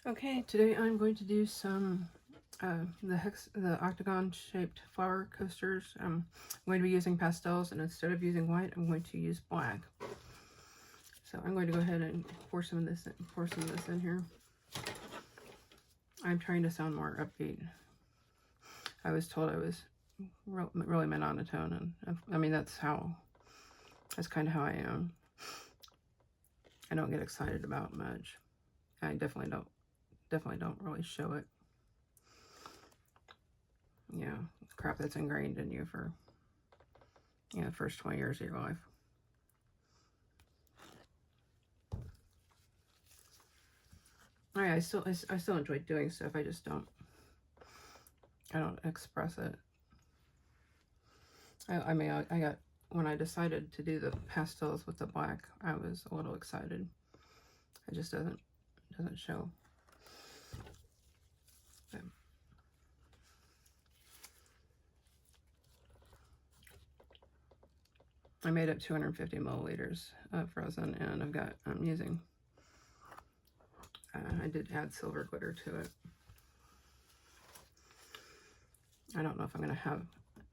Okay, today I'm going to do some the octagon shaped flower coasters. I'm going to be using pastels, and instead of using white, I'm going to use black. So I'm going to go ahead and pour some of this in here. I'm trying to sound more upbeat. I was told I was really monotone, and I mean that's kind of how I am. I don't get excited about much. I definitely don't really show it. Yeah, crap that's ingrained in you for the first 20 years of your life. I still enjoy doing stuff. I just don't express it. I got, when I decided to do the pastels with the black, I was a little excited. It just doesn't show. But I made up 250 milliliters of frozen, and I'm using, I did add silver glitter to it. I don't know if I'm going to have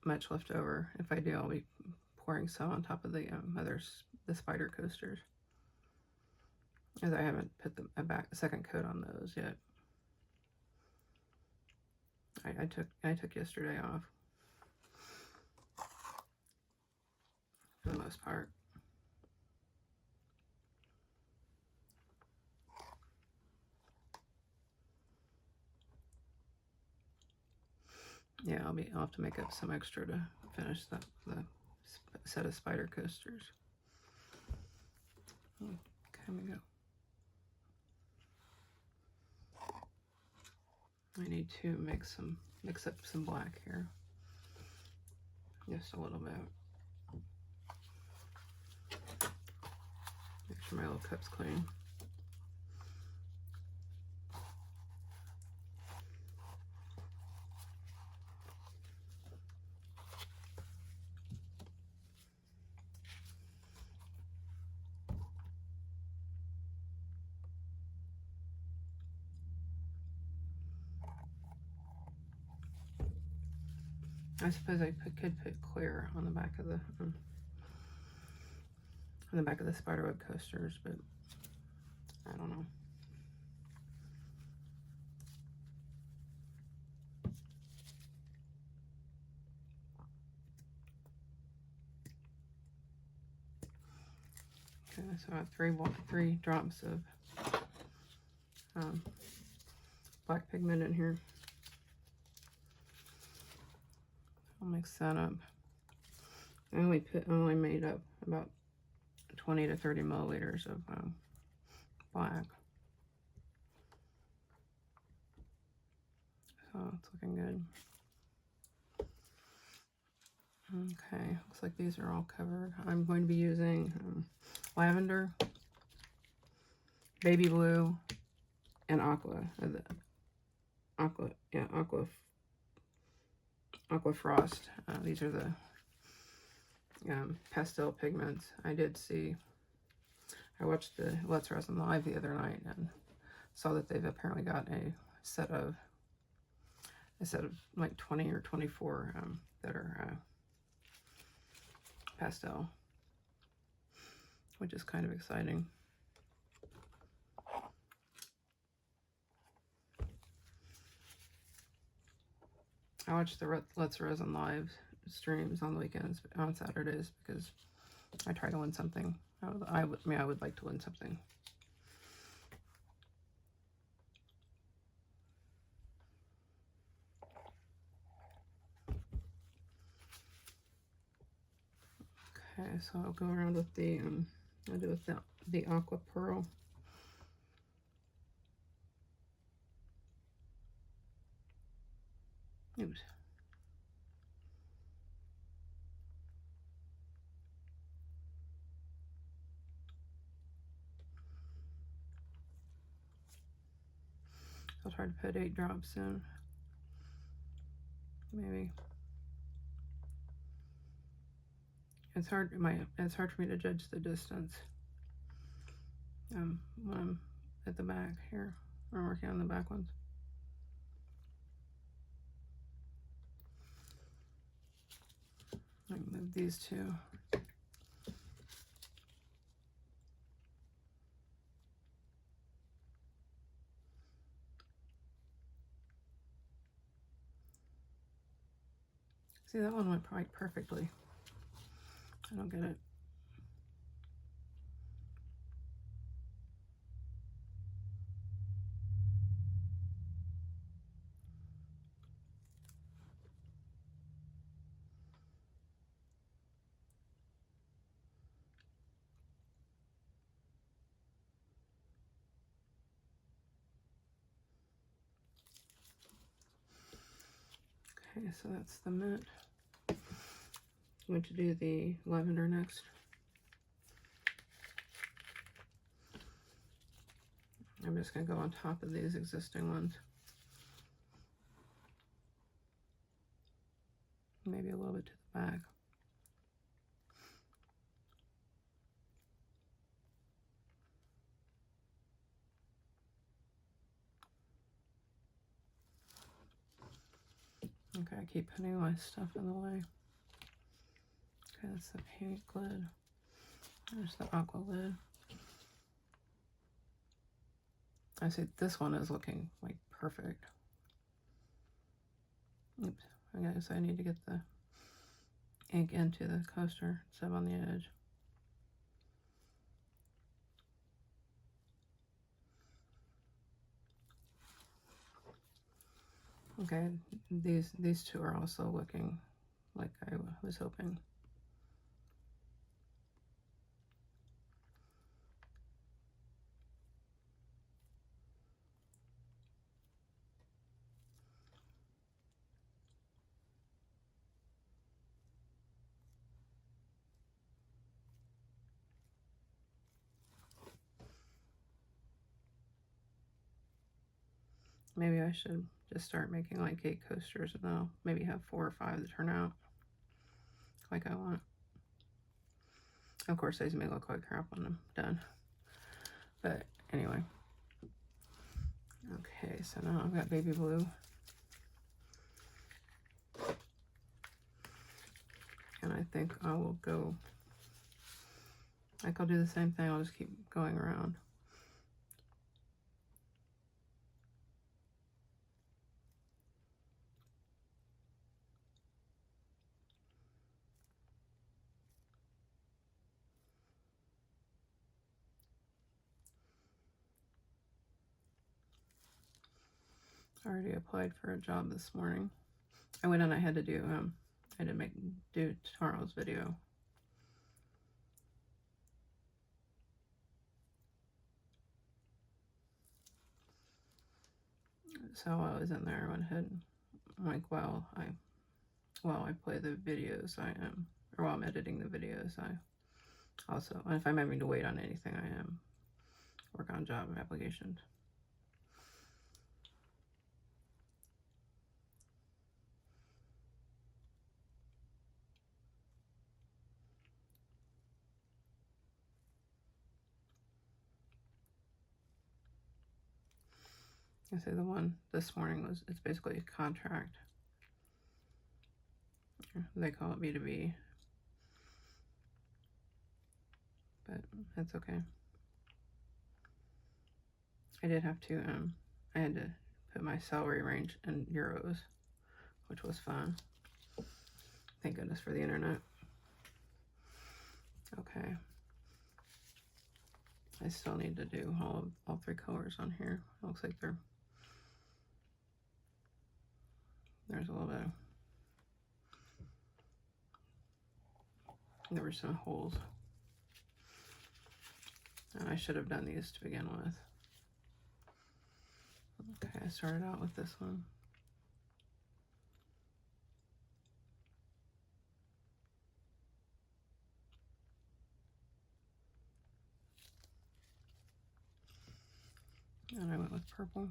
much left over. If I do, I'll be pouring some on top of the the spider coasters, as I haven't put a second coat on those yet. I took yesterday off for the most part. Yeah, I'll have to make up some extra to finish the set of spider coasters. Okay, we go. I need to mix up some black here, just a little bit. Make sure my little cup's clean. I suppose I could put clear on the back of the spiderweb coasters, but I don't know. Okay, so I have three drops of black pigment in here. I'll mix that up. I only made up about 20 to 30 milliliters of black. So it's looking good. Okay, looks like these are all covered. I'm going to be using lavender, baby blue, and aqua frost. These are the pastel pigments. I watched the Let's Resin Live the other night and saw that they've apparently got a set of like 20 or 24 that are pastel, which is kind of exciting. I watch the Let's Resin Live streams on the weekends, on Saturdays, because I try to win something. I would like to win something. Okay, so I'll go around with I'll do with the aqua pearl. Oops. I'll try to put 8 drops in, maybe. It's hard for me to judge the distance when I'm at the back here. We're working on the back ones. I move these two. See, that one went quite perfectly. I don't get it. Okay, so that's the mint. I'm going to do the lavender next. I'm just going to go on top of these existing ones. Maybe a little bit to the back. Okay, I keep putting my stuff in the way. Okay, that's the pink lid. There's the aqua lid. I see this one is looking like perfect. Oops, I guess I need to get the ink into the coaster instead of on the edge. Okay, these two are also looking like I was hoping. Maybe I should just start making like 8 coasters and then I'll maybe have 4 or 5 that turn out like I want. Of course, these may look like crap when I'm done. But anyway. Okay, so now I've got baby blue. And I think I will go, like I'll do the same thing, I'll just keep going around. I already applied for a job this morning. I went and I had to do, I had to do tomorrow's video. So while I was in there, I went ahead and like while I play the videos, or while I'm editing the videos, I also, and if I'm having to wait on anything, I work on job applications. I say the one this morning it's basically a contract. They call it B2B, but that's okay. I did have to, I had to put my salary range in euros, which was fun. Thank goodness for the internet. Okay. I still need to do all 3 colors on here. It looks like there's a little bit of, there were some holes. And I should have done these to begin with. Okay, I started out with this one. And I went with purple.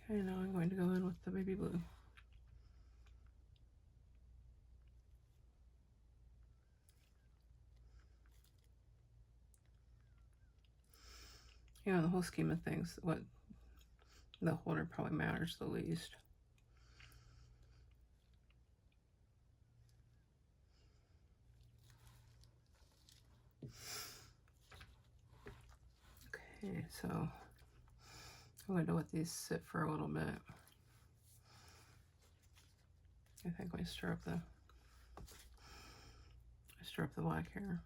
Okay, now I'm going to go in with the baby blue. You know, in the whole scheme of things, what the holder probably matters the least. Okay, so I'm going to let these sit for a little bit. I think I stir up the black here.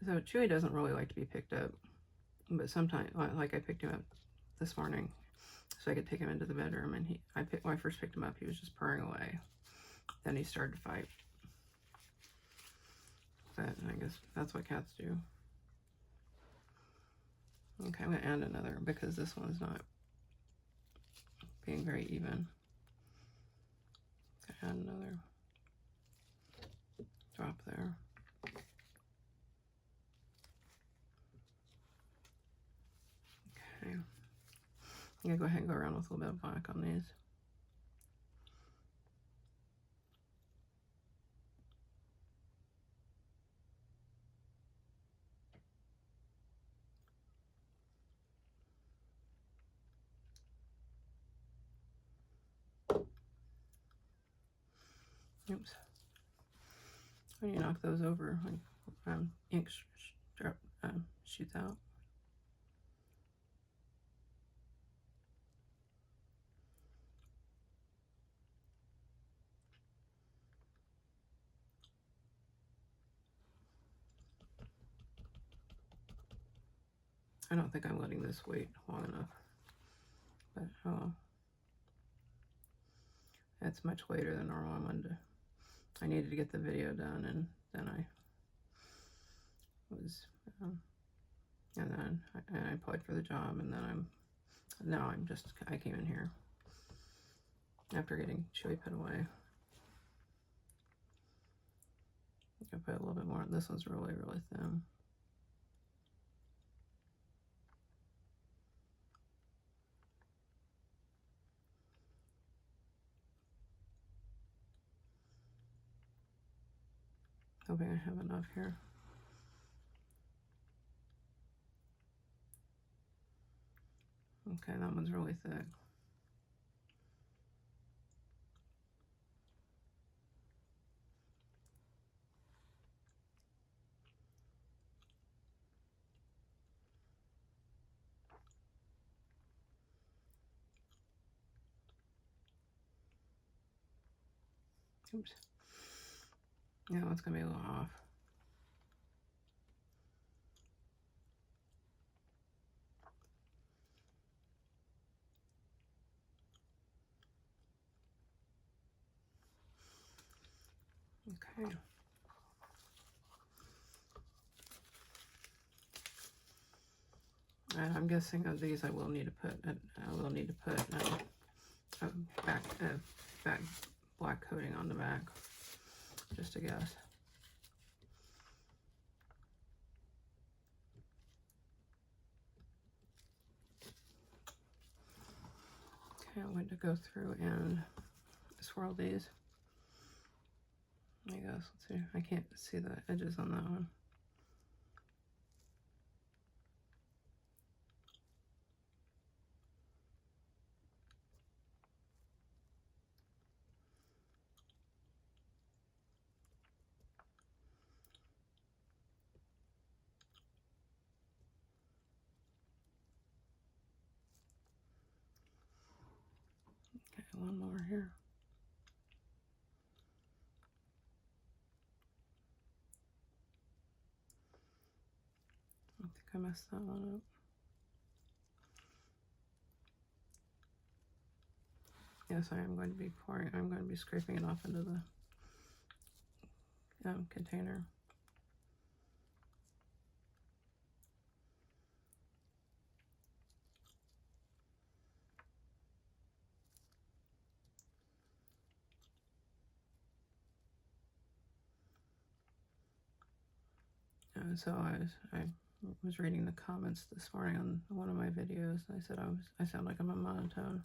So Chewy doesn't really like to be picked up, but sometimes, like I picked him up this morning so I could take him into the bedroom, and when I first picked him up, he was just purring away. Then he started to fight. But I guess that's what cats do. Okay, I'm going to add another because this one's not being very even. Add another drop there. Okay. I'm going to go ahead and go around with a little bit of black on these. Oops. When you knock those over, like, ink shoots out. I don't think I'm letting this wait long enough, but it's much later than normal. I needed to get the video done, and then I was, and then I applied for the job, and then I came in here after getting Chewy put away. I put a little bit more. This one's really, really thin. Hoping I have enough here. Okay, that one's really thick. Oops. Yeah, it's gonna be a little off. Okay. And I'm guessing of these I will need to put back black coating on the back. Just a guess. Okay, I'm going to go through and swirl these. I guess, let's see. I can't see the edges on that one. Okay, one more here. I think I messed that one up. Yes, I am going to be pouring, I'm going to be scraping it off into the container. So I was reading the comments this morning on one of my videos. I said I sound like I'm a monotone.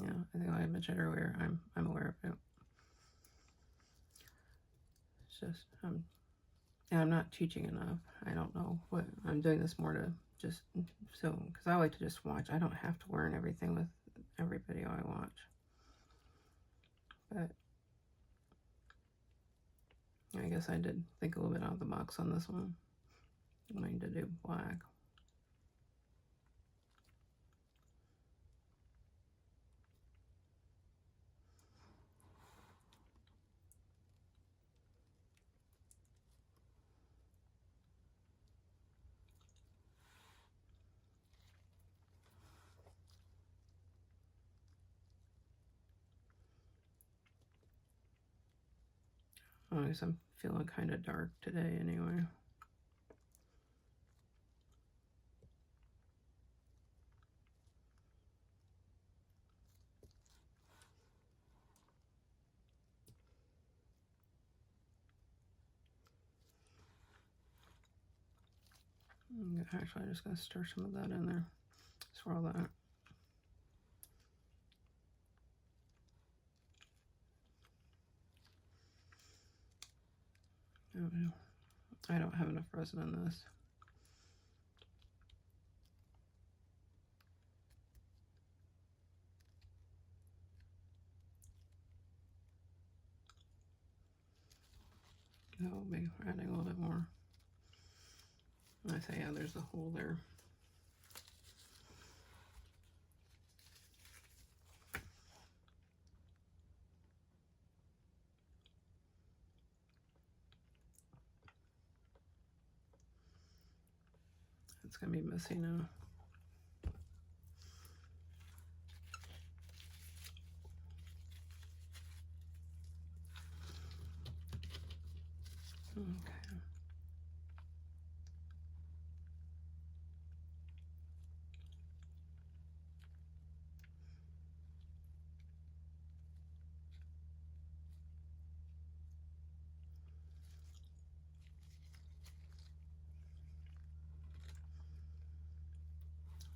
Yeah, I think like I mentioned earlier, I'm aware of it. It's just and I'm not teaching enough. I don't know what I'm doing this more to just so because I like to just watch. I don't have to learn everything with every video I watch. But I guess I did think a little bit out of the box on this one. I need to do black. I guess I'm feeling kind of dark today anyway. Actually, I'm just going to stir some of that in there. Swirl that. Oh, I don't have enough resin in this. I'll be adding a little bit more. I say, yeah, there's a hole there. It's going to be messy now. Okay.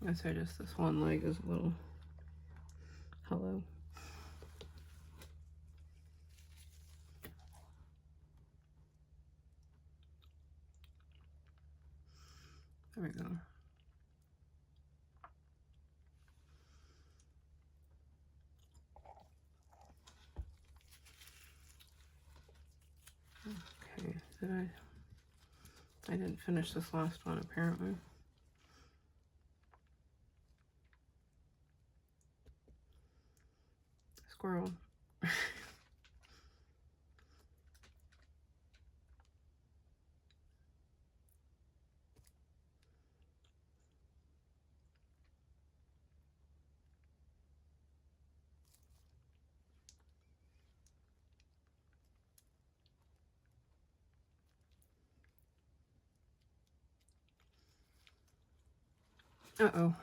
I say just this one leg is a little hollow. There we go. Okay, I didn't finish this last one apparently. Squirrel. Uh-oh.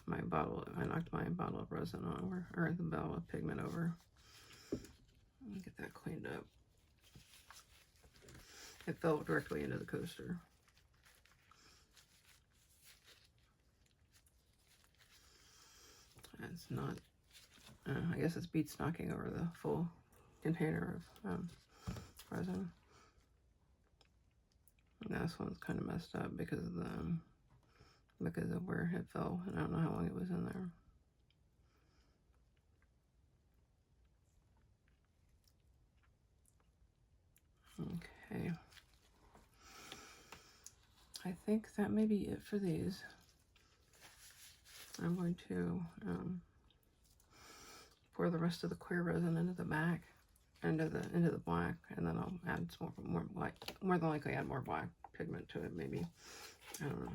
My bottle, I knocked my bottle of resin over, or the bottle of pigment over. Let me get that cleaned up. It fell directly into the coaster. It's not, I guess it's beats knocking over the full container of resin. And this one's kind of messed up because of where it fell, and I don't know how long it was in there. Okay. I think that may be it for these. I'm going to pour the rest of the clear resin into the back, into the black, and then I'll add some more black. More than likely, add more black pigment to it. Maybe, I don't know.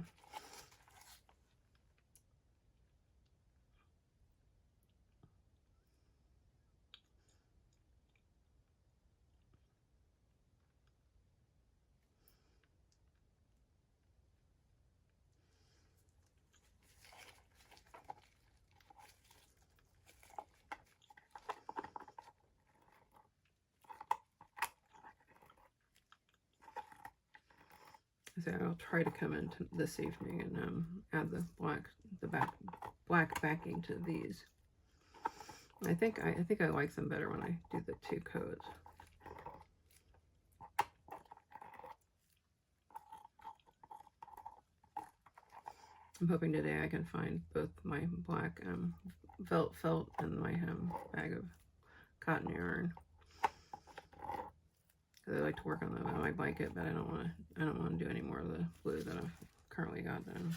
So I'll try to come in this evening and add the black backing to these. I think I like them better when I do the 2 coats. I'm hoping today I can find both my black felt and my bag of cotton yarn. Because I like to work on my blanket, but I don't want to do any more of the blue that I've currently got done.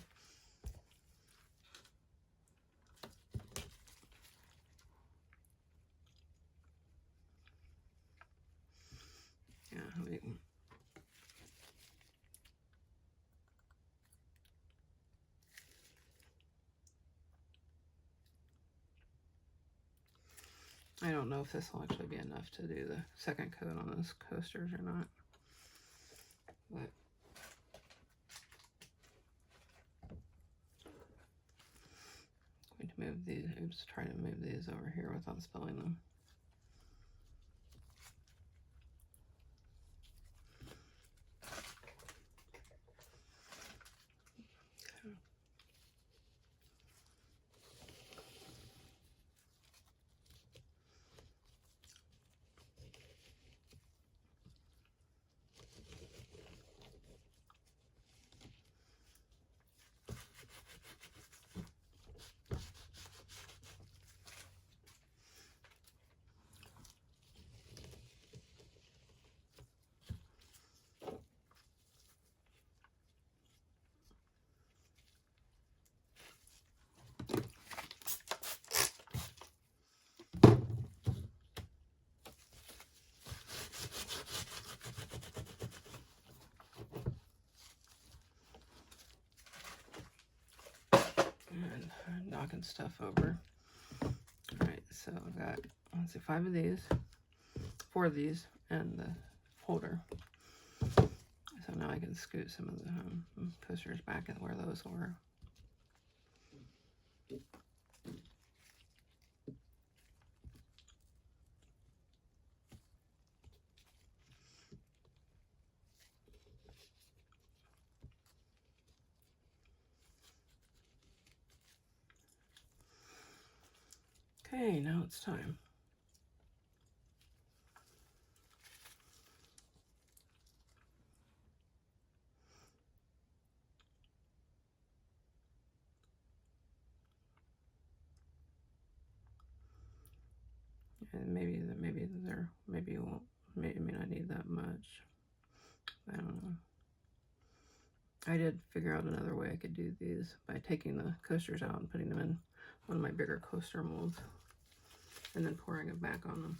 Yeah, I don't know if this will actually be enough to do the second coat on those coasters or not. But I'm going to move these. I'm just trying to move these over here without spilling them. And knocking stuff over. Alright, so I've got, let's see, 5 of these, 4 of these, and the holder. So now I can scoot some of the coasters back and where those were. Okay, now it's time. And maybe you won't, maybe may not need that much. I don't know. I did figure out another way I could do these by taking the coasters out and putting them in one of my bigger coaster molds and then pouring it back on them.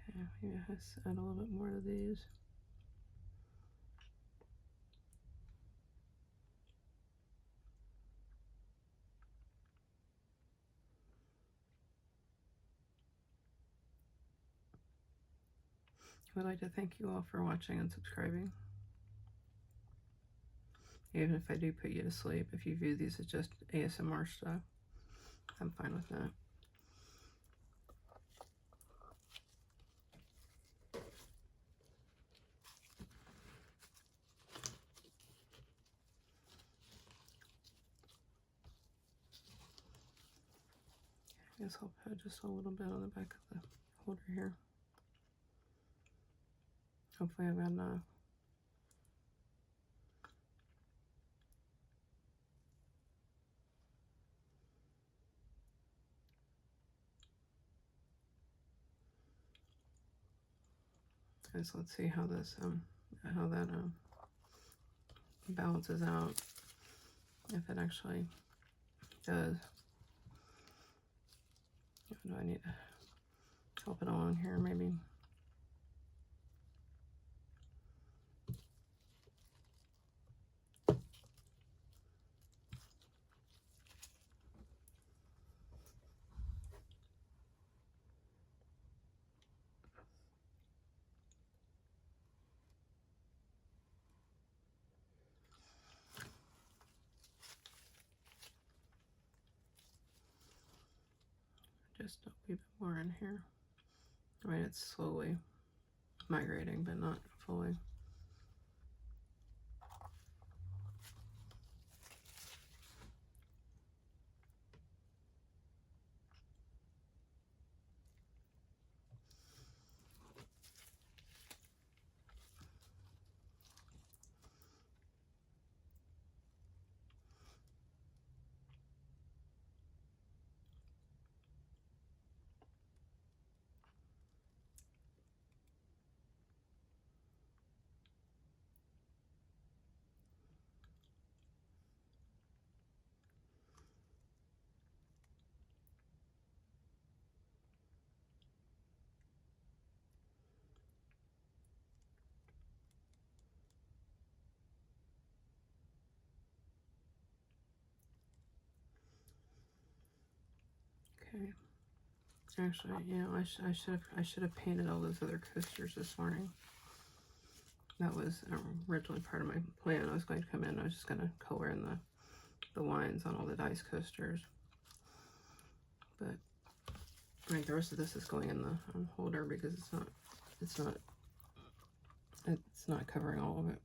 Okay, maybe I have to add a little bit more of these. I would like to thank you all for watching and subscribing. Even if I do put you to sleep, if you view these as just ASMR stuff, I'm fine with that. I guess I'll put just a little bit on the back of the holder here. Hopefully I've got enough. So let's see how this how that balances out, if it actually does. What do I need? help it along here, maybe. Just a wee bit more in here. I mean, it's slowly migrating, but not fully. Okay. Actually, you know, I should have painted all those other coasters this morning. That was originally part of my plan. I was going to come in. I was just going to color in the lines on all the dice coasters. But I think the rest of this is going in the holder because it's not covering all of it.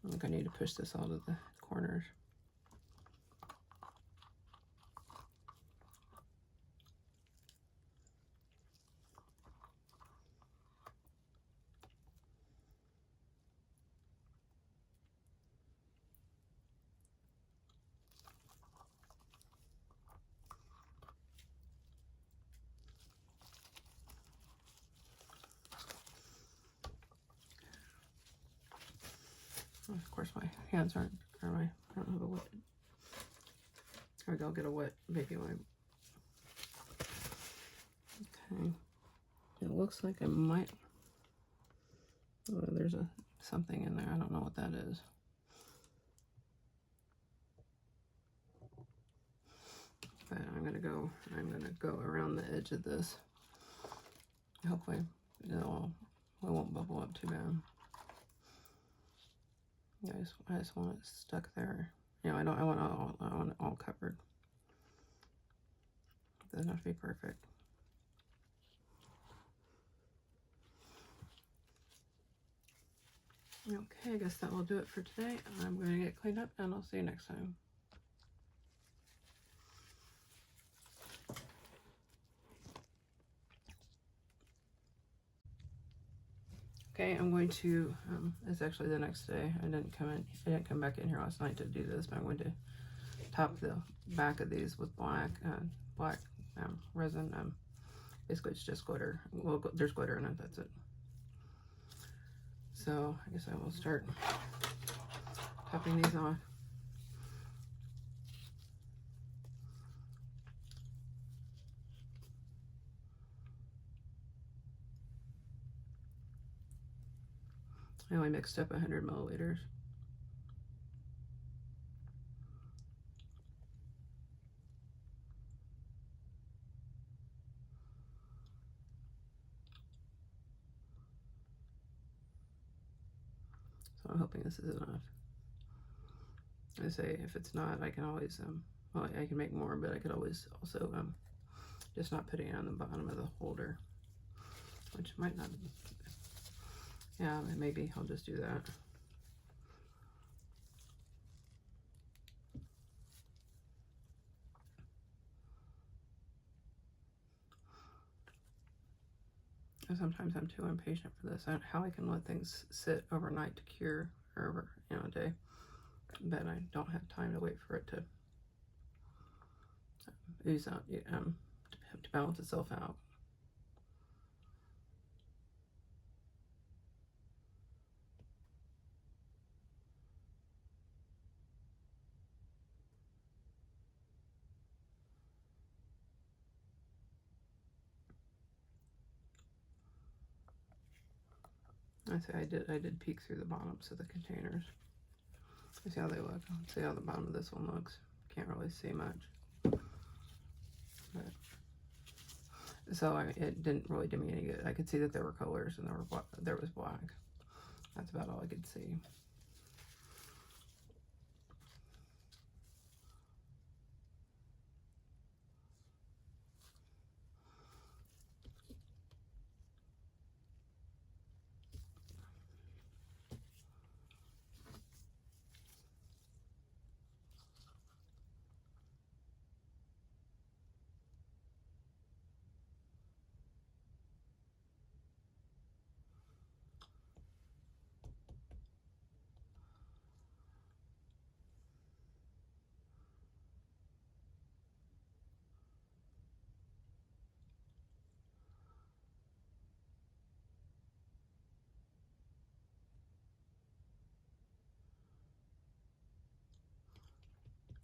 I think I need to push this all to the corners. Of course, my hands aren't, I don't have a wet. There we go, get a wet baby wipe. Okay, it looks like I might, oh, there's something in there, I don't know what that is. But I'm gonna go around the edge of this. Hopefully it won't bubble up too bad. Yeah, I just want it stuck there. You know, I want it all covered. It doesn't have to be perfect. Okay, I guess that will do it for today. I'm going to get cleaned up and I'll see you next time. Okay, I'm going to, it's actually the next day. I didn't come back in here last night to do this, but I'm going to top the back of these with black resin. Basically it's just glitter. Well, there's glitter in it, that's it. So I guess I will start topping these off. I only mixed up 100 milliliters. So I'm hoping this is enough. I say if it's not, I can always, well, I can make more, but I could always also just not put it on the bottom of the holder, which might not, yeah, maybe I'll just do that. Sometimes I'm too impatient for this. How I can let things sit overnight to cure, or over, you know, a day, but I don't have time to wait for it to ooze out, to balance itself out. I did peek through the bottoms of the containers. See how they look. See how the bottom of this one looks. Can't really see much. But, so it didn't really do me any good. I could see that there were colors and there was black. That's about all I could see.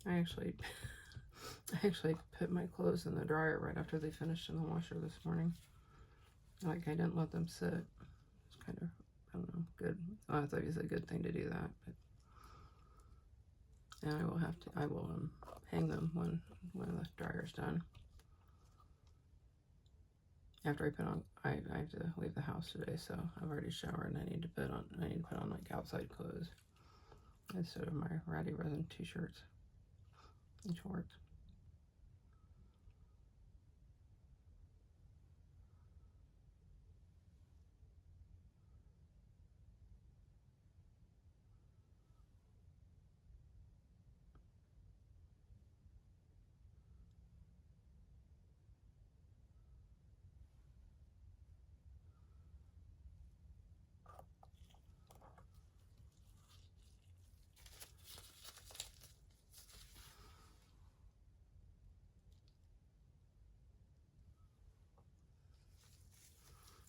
I actually put my clothes in the dryer right after they finished in the washer this morning. Like, I didn't let them sit. It's kind of, I don't know, good. Well, it's obviously a good thing to do that. But, and I will hang them when the dryer's done. After I put on, I have to leave the house today, so I've already showered and I need to put on like outside clothes instead of my ratty resin t-shirts and shorts.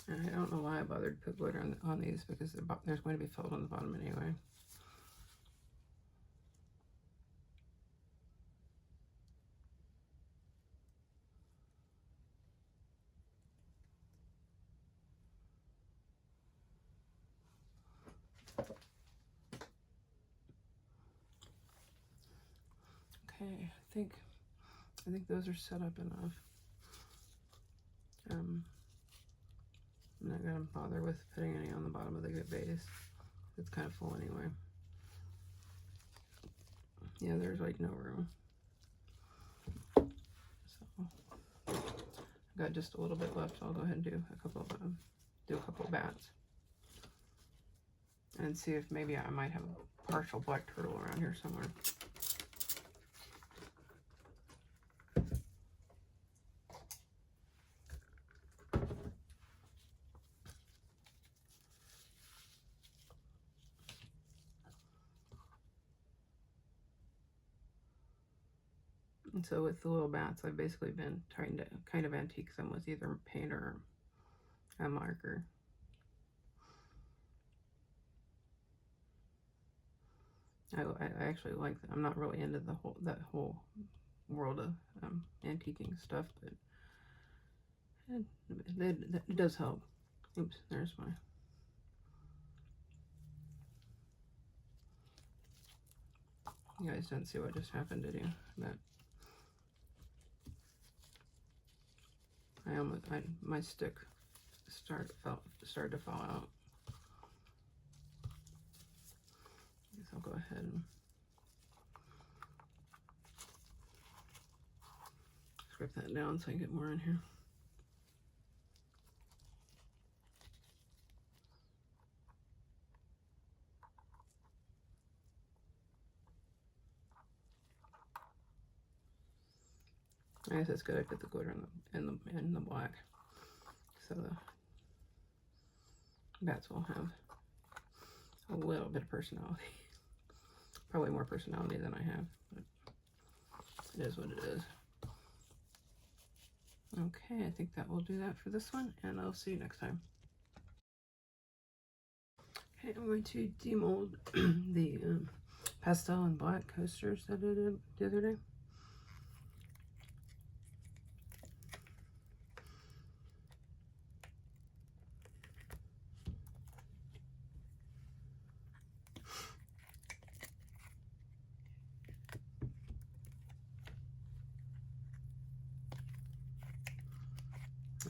And I don't know why I bothered to put glitter on these, because there's going to be felt on the bottom anyway. Okay, I think those are set up enough. I'm not gonna bother with putting any on the bottom of the base. It's kind of full anyway. Yeah, there's like no room. So I've got just a little bit left. So I'll go ahead and do a couple of bats, and see if maybe I might have a partial black turtle around here somewhere. And so with the little bats, I've basically been trying to kind of antique them with either paint or a marker. I actually like them. I'm not really into that whole world of antiquing stuff, but it does help. Oops, there's my. You guys didn't see what just happened, did you? That my stick started to fall out. I guess I'll go ahead and scrape that down so I can get more in here. I guess it's good I put the glitter in the black, so the bats will have a little bit of personality. Probably more personality than I have, but it is what it is. Okay, I think that will do that for this one, and I'll see you next time. Okay, I'm going to demold the pastel and black coasters that I did the other day.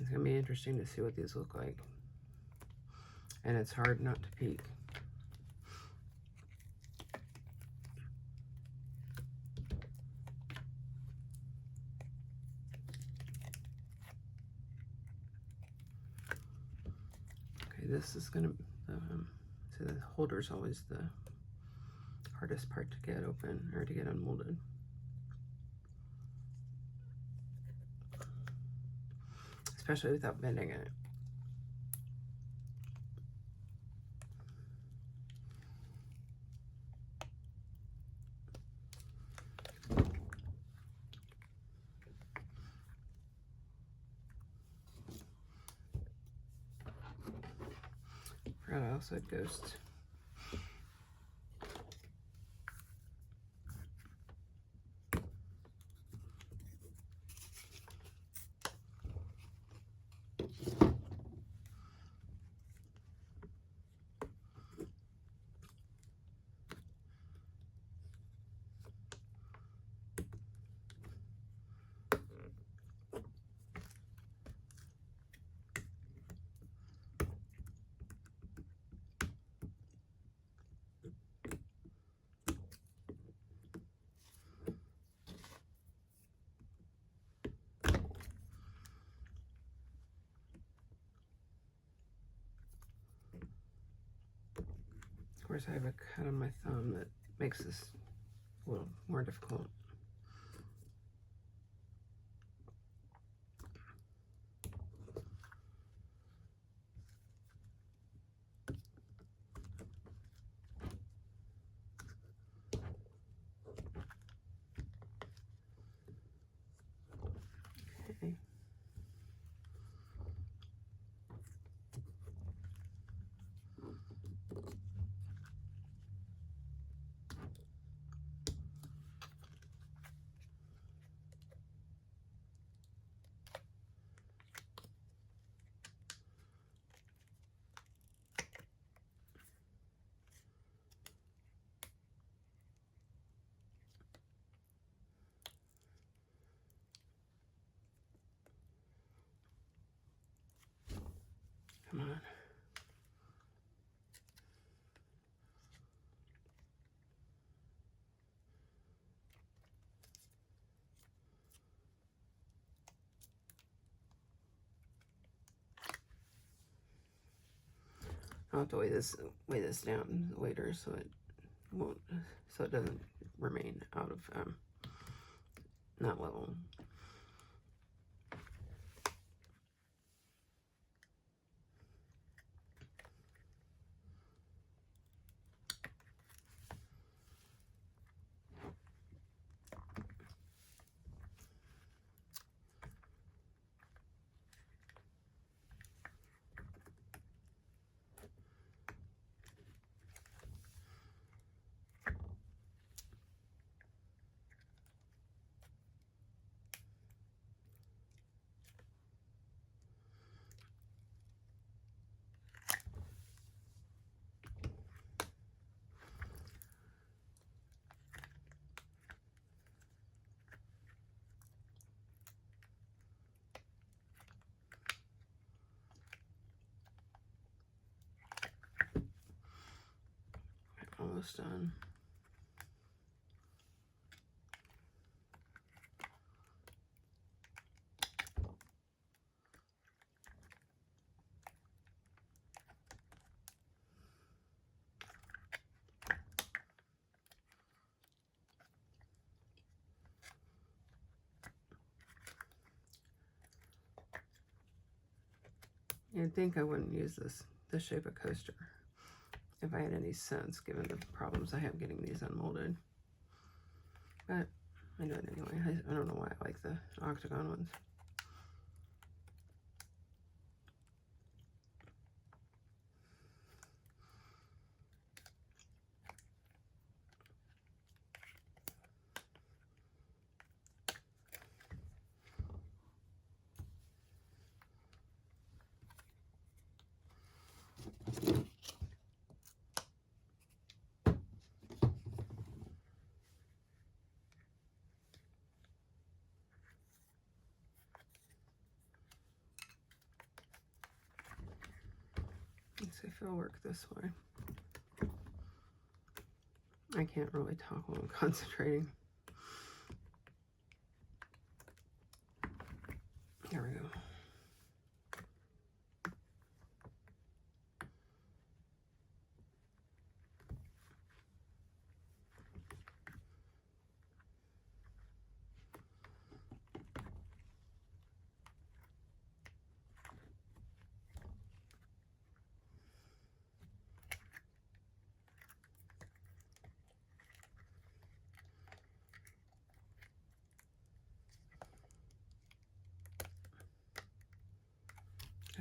It's going to be interesting to see what these look like. And it's hard not to peek. Okay, this is going to, so the holder is always the hardest part to get open or to get unmolded. Especially without bending it. Forgot I also had ghosts. Of course, I have a cut on my thumb that makes this a little more difficult. Okay. Come on. I'll have to weigh this down later so it won't, so it doesn't remain out of not level. Almost done. You'd think I wouldn't use this shape of coaster if I had any sense, given the problems I have getting these unmolded. But I do it anyway. I don't know why I like the Octogon ones. Let's see if it'll work this way. I can't really talk while I'm concentrating. There we go.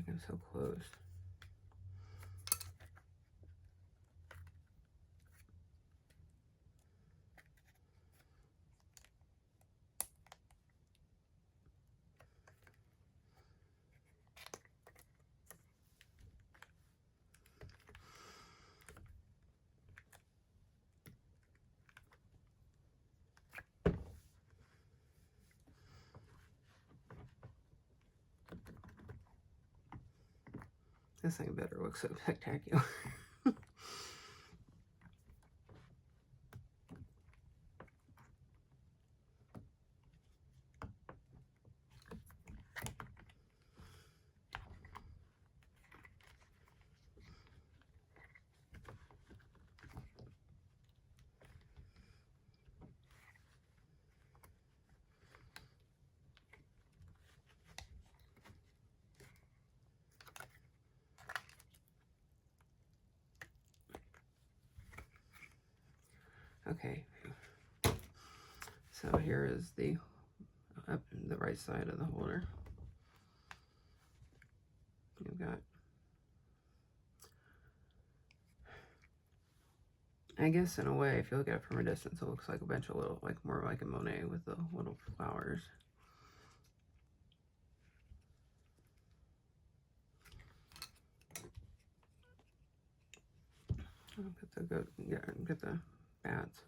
I'm so close. This thing better look so spectacular. Okay, so here is the right side of the holder. You've got, I guess in a way, if you look at it from a distance, it looks like a bunch of little, like more like a Monet with the little flowers. Get the bats.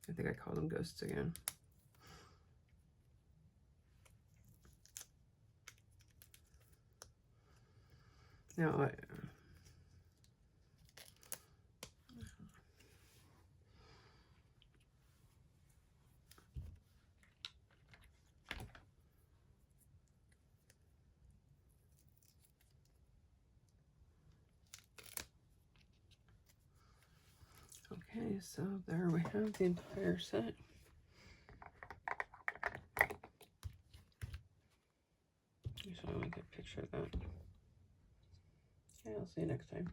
I think I called them ghosts again. Now, okay, so there we have the entire set. Just want to get a picture of that. Okay, I'll see you next time.